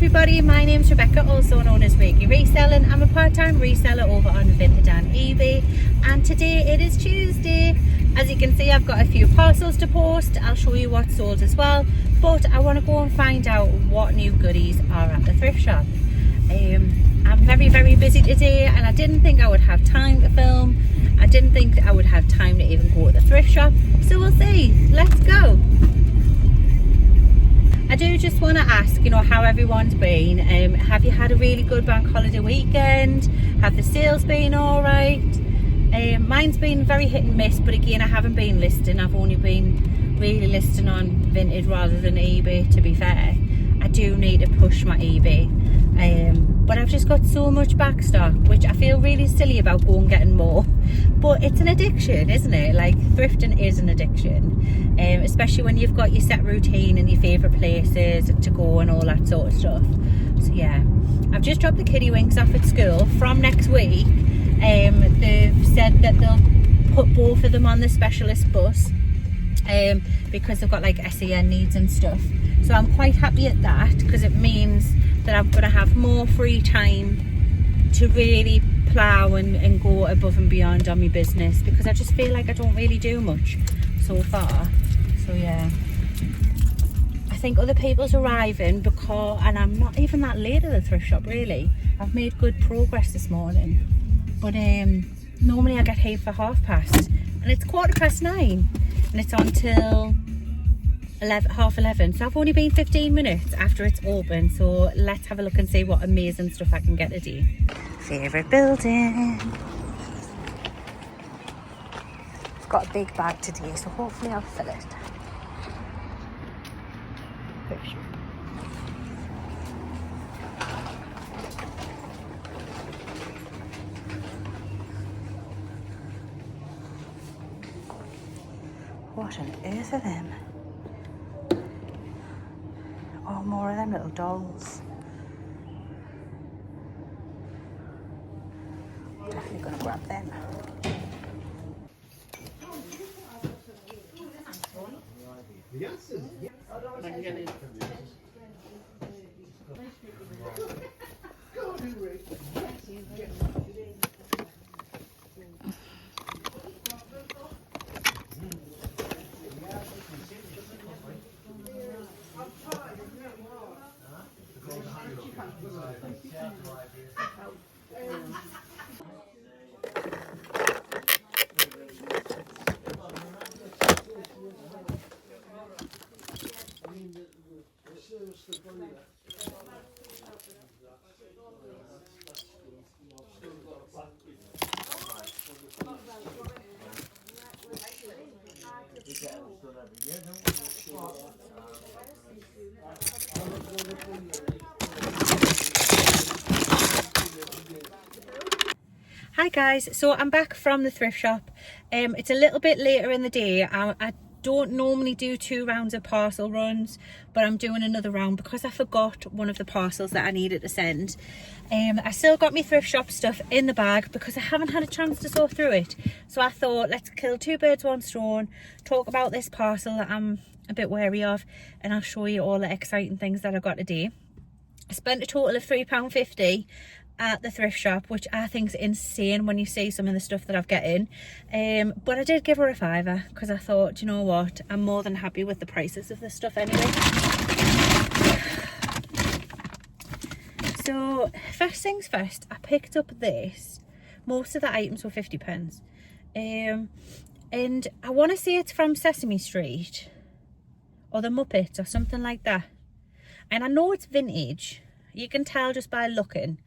everybody, my name's Rebecca, also known as Reiki Reselling. I'm a part-time reseller over on Vinted and eBay, and today it is Tuesday. As you can see, I've got a few parcels to post. I'll show you what's sold as well, but I want to go and find out what new goodies are at the thrift shop. I'm very busy today, and I didn't think I would have time to film. I didn't think I would have time to even go to the thrift shop, so we'll see. Let's go. I do just want to ask, how everyone's been. Have you had a really good bank holiday weekend? Have the sales been all right? Mine's been very hit and miss, but again, I haven't been listing. I've only been really listing on Vinted rather than eBay, to be fair. I do need to push my eBay. But I've just got so much back stock, which I feel really silly about going getting more. But it's an addiction, isn't it? Like, thrifting is an addiction, especially when you've got your set routine and your favourite places to go and all that sort of stuff. So yeah, I've just dropped the kiddie winks off at school. From next week, they've said that they'll put both of them on the specialist bus, because they've got like SEN needs and stuff. So I'm quite happy at that, because it means that I'm going to have more free time to really plough and go above and beyond on my business, because I just feel like I don't really do much so far. So yeah, I think other people's arriving, and I'm not even that late at the thrift shop really. I've made good progress this morning, but normally I get here for past, and it's 9:15, and it's on till 11:30, so I've only been 15 minutes after it's open. So let's have a look and see what amazing stuff I can get today. Favourite building. I've got a big bag today, so hopefully I'll fill it. What on earth are them? Oh, more of them little dolls. Definitely gonna grab them. Hi guys, so I'm back from the thrift shop. It's a little bit later in the day. I don't normally do 2 rounds of parcel runs, but I'm doing another round because I forgot one of the parcels that I needed to send. I still got my thrift shop stuff in the bag because I haven't had a chance to sort through it. So I thought, let's kill 2 birds, 1 stone, talk about this parcel that I'm a bit wary of, and I'll show you all the exciting things that I got today. I spent a total of £3.50 at the thrift shop, which I think is insane when you see some of the stuff that I've getting. But I did give her a £5 because I thought, you know what, I'm more than happy with the prices of this stuff anyway. So first things first, I picked up this. Most of the items were 50p, and I want to say it's from Sesame Street or the Muppets or something like that, and I know it's vintage, you can tell just by looking.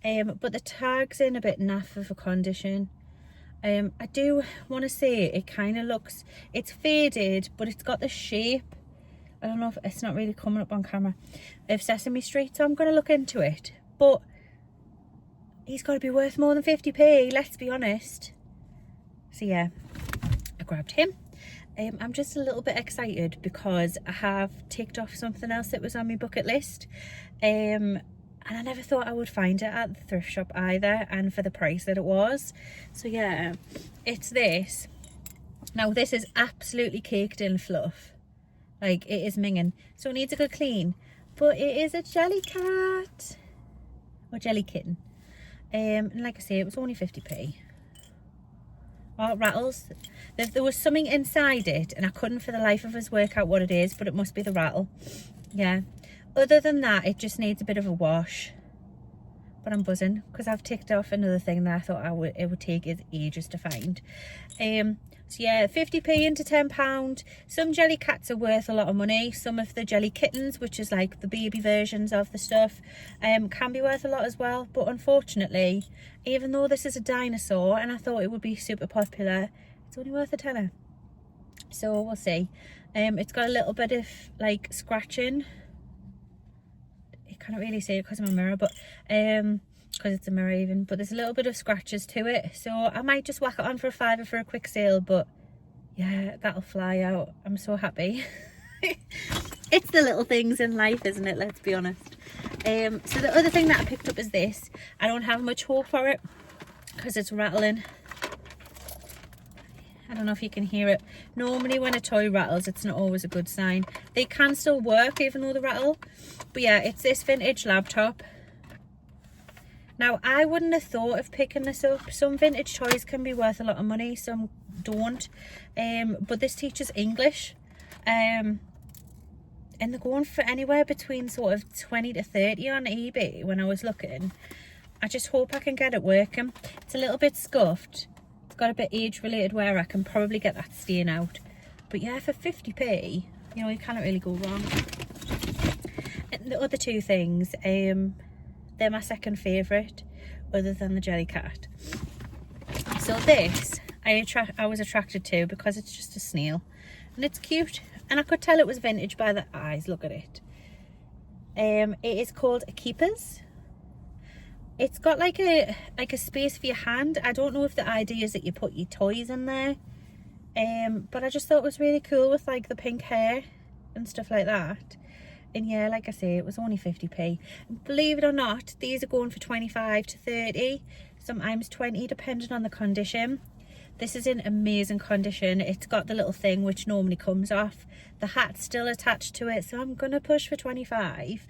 But the tag's in a bit naff of a condition. I do want to say it kind of looks, it's faded, but it's got the shape, I don't know if it's not really coming up on camera, of Sesame Street, so I'm going to look into it. But he's got to be worth more than 50p, let's be honest. So yeah, I grabbed him. I'm just a little bit excited because I have ticked off something else that was on my bucket list. And I never thought I would find it at the thrift shop either, and for the price that it was. So yeah, it's this. Now this is absolutely caked in fluff, like it is minging, so it needs a good clean. but it is a jelly cat or jelly kitten. And like I say, it was only 50p. Oh, it rattles. There was something inside it and I couldn't for the life of us work out what it is, but it must be the rattle. Yeah, other than that, it just needs a bit of a wash. But I'm buzzing because I've ticked off another thing that I thought it would take ages to find. So yeah, 50p into £10. Some jelly cats are worth a lot of money. Some of the jelly kittens, which is like the baby versions of the stuff, can be worth a lot as well. But unfortunately, even though this is a dinosaur and I thought it would be super popular, it's only worth a tenner. So we'll see. It's got a little bit of like scratching. You can't really see it because I'm a mirror, but because it's a mirror even, but there's a little bit of scratches to it, so I might just whack it on for a £5 for a quick sale. But yeah, that'll fly out. I'm so happy. It's the little things in life, isn't it? Let's be honest. So the other thing that I picked up is this. I don't have much hope for it because it's rattling. I don't know if you can hear it. Normally when a toy rattles, it's not always a good sign. They can still work even though they rattle. But yeah, it's this vintage laptop. Now, I wouldn't have thought of picking this up. Some vintage toys can be worth a lot of money, some don't. But this teaches English. And they're going for anywhere between sort of 20 to 30 on eBay when I was looking. I just hope I can get it working. It's a little bit scuffed. It's got a bit age-related wear. I can probably get that stain out. But yeah, for 50p, you know, you can't really go wrong. And the other two things, they're my second favourite other than the jelly cat. So this I was attracted to because it's just a snail and it's cute, and I could tell it was vintage by the eyes. Look at it. It is called a keepers. It's got like a space for your hand. I don't know if the idea is that you put your toys in there, but I just thought it was really cool with like the pink hair and stuff like that. And yeah, like I say, it was only 50p. Believe it or not, these are going for 25 to 30, sometimes 20, depending on the condition. This is in amazing condition. It's got the little thing which normally comes off. The hat's still attached to it, so I'm going to push for 25,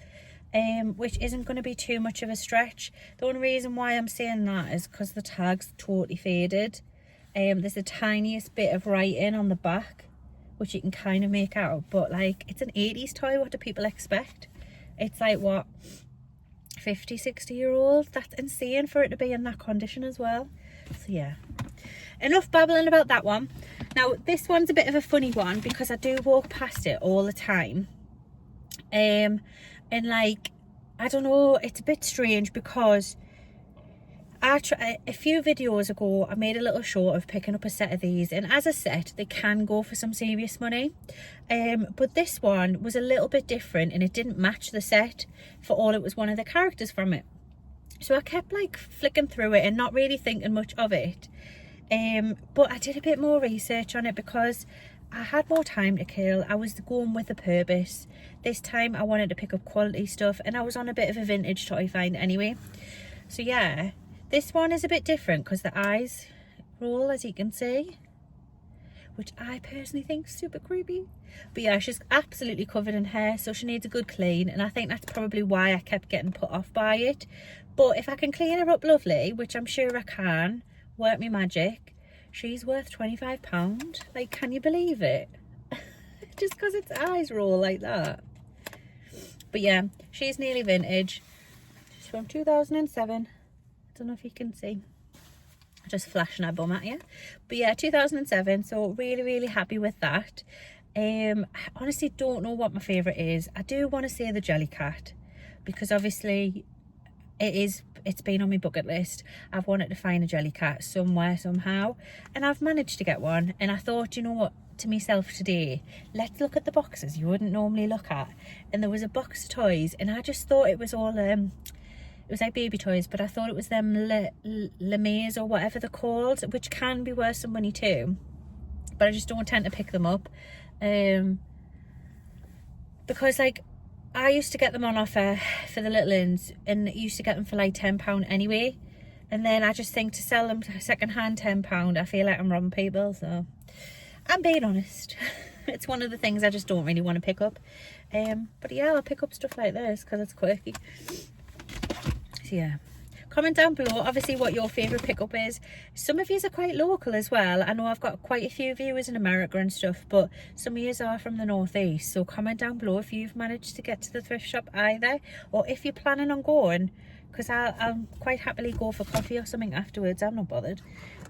which isn't going to be too much of a stretch. The only reason why I'm saying that is because the tag's totally faded. There's the tiniest bit of writing on the back, which you can kind of make out, but like, it's an 80s toy. What do people expect? It's like, what, 50, 60-year-old? That's insane for it to be in that condition as well. So yeah, enough babbling about that one. Now this one's a bit of a funny one because I do walk past it all the time, and like, I don't know, it's a bit strange because a few videos ago I made a little short of picking up a set of these, and as a set they can go for some serious money, but this one was a little bit different and it didn't match the set for all it was one of the characters from it. So I kept like flicking through it and not really thinking much of it, but I did a bit more research on it because I had more time to kill. I was going with a purpose. This time I wanted to pick up quality stuff and I was on a bit of a vintage toy find anyway. So yeah, this one is a bit different because the eyes roll, as you can see, which I personally think is super creepy. But yeah, she's absolutely covered in hair, so she needs a good clean, and I think that's probably why I kept getting put off by it. But if I can clean her up lovely, which I'm sure I can, work me magic, she's worth £25. Like, can you believe it? Just because its eyes roll like that. But yeah, she's nearly vintage. She's from 2007. I don't know if you can see, just flashing her bum at you, but yeah, 2007. So really happy with that. I honestly don't know what my favorite is. I do want to say the jelly cat because obviously it's been on my bucket list. I've wanted to find a jelly cat somewhere somehow, and I've managed to get one. And I thought, you know what, to myself today, let's look at the boxes you wouldn't normally look at. And there was a box of toys, and I just thought it was all it was like baby toys, but I thought it was them Lemais or whatever they're called, which can be worth some money too, but I just don't tend to pick them up, because like, I used to get them on offer for the little uns, and used to get them for like £10 anyway, and then I just think to sell them second hand £10, I feel like I'm robbing people, so I'm being honest. It's one of the things I just don't really want to pick up. But yeah, I'll pick up stuff like this because it's quirky. So yeah, comment down below obviously what your favorite pickup is. Some of yous are quite local as well. I know I've got quite a few viewers in America and stuff, but some of yous are from the northeast. So comment down below if you've managed to get to the thrift shop either, or if you're planning on going, because I'll quite happily go for coffee or something afterwards. I'm not bothered.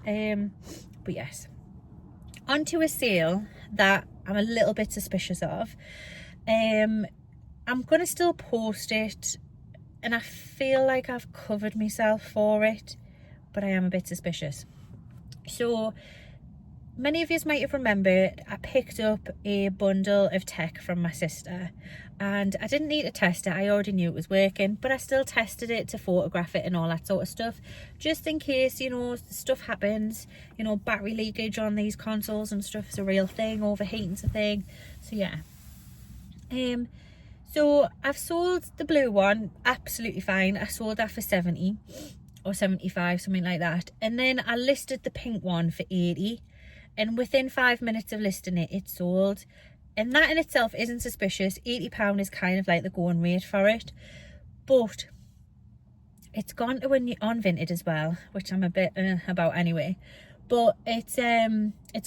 But yes, onto a sale that I'm a little bit suspicious of. I'm gonna still post it, and I feel like I've covered myself for it, but I am a bit suspicious. So many of you might have remembered I picked up a bundle of tech from my sister, and I didn't need to test it. I already knew it was working, but I still tested it to photograph it and all that sort of stuff, just in case, you know, stuff happens. You know, battery leakage on these consoles and stuff is a real thing, overheating's a thing. So yeah, so I've sold the blue one absolutely fine. I sold that for 70 or 75, something like that, and then I listed the pink one for 80, and within 5 minutes of listing it, it sold. And that in itself isn't suspicious. £80 is kind of like the going rate for it, but it's gone to on Vinted as well, which I'm a bit about anyway. But it's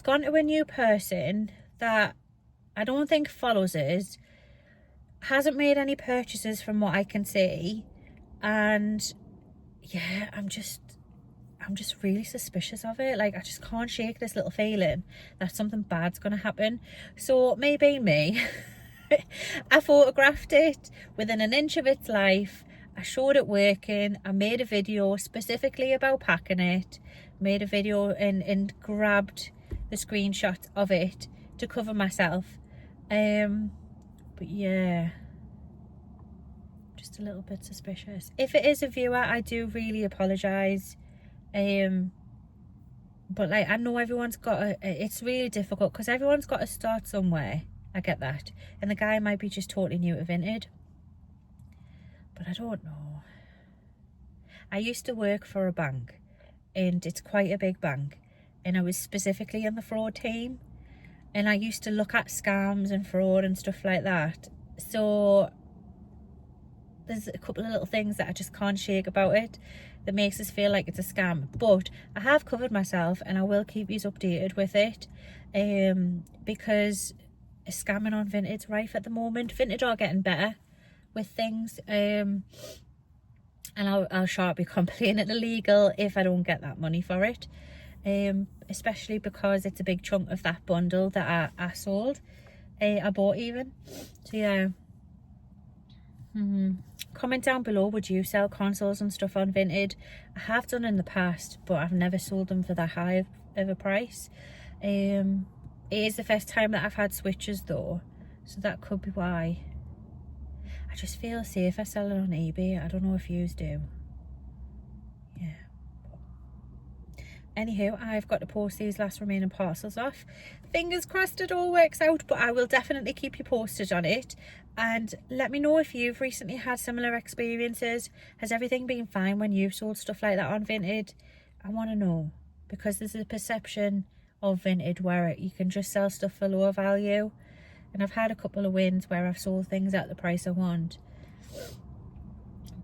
gone to a new person that I don't think follows us, hasn't made any purchases from what I can see, and yeah, I'm just really suspicious of it. Like, I just can't shake this little feeling that something bad's gonna happen. So maybe me. I photographed it within an inch of its life. I showed it working. I made a video specifically about packing it, made a video and grabbed the screenshot of it to cover myself. But yeah, just a little bit suspicious. If it is a viewer, I do really apologize. But like, I know everyone's got it's really difficult because everyone's got to start somewhere. I get that, and the guy might be just totally new to Vinted, but I don't know. I used to work for a bank, and it's quite a big bank, and I was specifically in the fraud team, and I used to look at scams and fraud and stuff like that. So there's a couple of little things that I just can't shake about it that makes us feel like it's a scam. But I have covered myself, and I will keep you updated with it, because scamming on Vinted's rife at the moment. Vinted are getting better with things, and I'll sure be complaining illegal if I don't get that money for it, especially because it's a big chunk of that bundle that I sold, I bought even. So yeah. Comment down below, would you sell consoles and stuff on Vinted? I have done in the past, but I've never sold them for that high of a price. It is the first time that I've had switches though, so that could be why. I just feel safer selling on eBay. I don't know if yous do. Yeah. Anywho, I've got to post these last remaining parcels off. Fingers crossed it all works out, but I will definitely keep you posted on it. And let me know if you've recently had similar experiences. Has everything been fine when you've sold stuff like that on Vinted? I want to know, because there's a perception of Vinted where you can just sell stuff for lower value. And I've had a couple of wins where I've sold things at the price I want.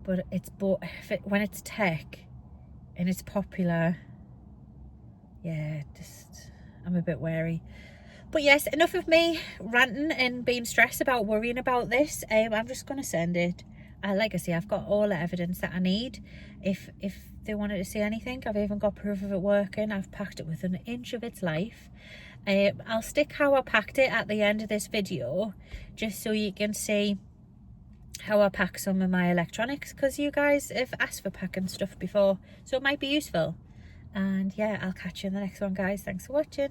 But when it's tech and it's popular, yeah, I'm a bit wary. But yes, enough of me ranting and being stressed about worrying about this. I'm just going to send it. Like I say, I've got all the evidence that I need. If they wanted to see anything, I've even got proof of it working. I've packed it with an inch of its life. I'll stick how I packed it at the end of this video, just so you can see how I pack some of my electronics, because you guys have asked for packing stuff before, so it might be useful. And yeah, I'll catch you in the next one, guys. Thanks for watching.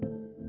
bye.